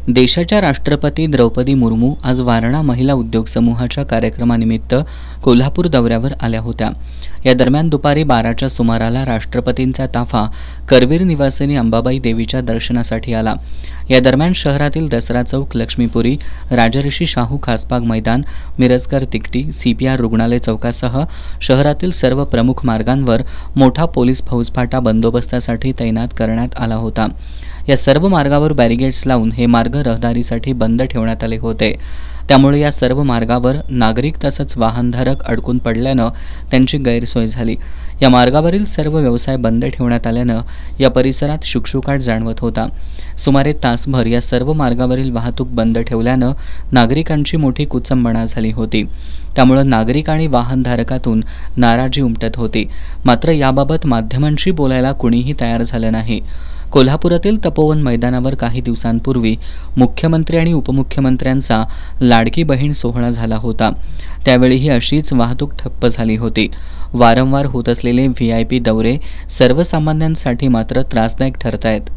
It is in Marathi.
देशाच्या राष्ट्रपती द्रौपदी मुर्मू आज वारणा महिला उद्योग समूहाच्या कार्यक्रमानिमित्त कोल्हापूर दौऱ्यावर आल्या होत्या। या दरम्यान दुपारी 12च्या सुमाराला राष्ट्रपतींचा ताफा करवीर निवासिनी अंबाबाई देवीच्या दर्शनासाठी आला। या दरम्यान शहरातील दसरा चौक, लक्ष्मीपुरी, राजर्षी शाहू खासबाग मैदान, मिरजकर तिकटी, CPR रुग्णालय चौकासह शहरातील सर्व प्रमुख मार्गांवर मोठा पोलीस फौजफाटा बंदोबस्तासाठी तैनात करण्यात आला होता। या सर्व मार्गावर बॅरिगेड्स लावून हे मार्ग रहदारीसाठी बंद ठेवण्यात आले होते। त्यामुळे या सर्व मार्गावर नागरिक तसंच वाहनधारक अडकून पडल्यानं त्यांची गैरसोय झाली। या मार्गावरील सर्व व्यवसाय बंद ठेवण्यात आल्यानं या परिसरात शुकशुकाट जाणवत होता। सुमारे तासभर या सर्व मार्गावरील वाहतूक बंद ठेवल्यानं नागरिकांची मोठी कुचंबणा झाली होती। त्यामुळे नागरिक आणि वाहनधारकातून नाराजी उमटत होती। मात्र याबाबत माध्यमांशी बोलायला कुणीही तयार झालं नाही। कोल्हापुरातील तपोवन मैदानावर काही दिवसांपूर्वी मुख्यमंत्री आणि उपमुख्यमंत्र्यांचा लाडकी बहीण सोहळा झाला होता। त्यावेळीही अशीच वाहतूक ठप्प झाली होती। वारंवार होत असलेले VIP दौरे सर्वसामान्यांसाठी मात्र त्रासदायक ठरतायत।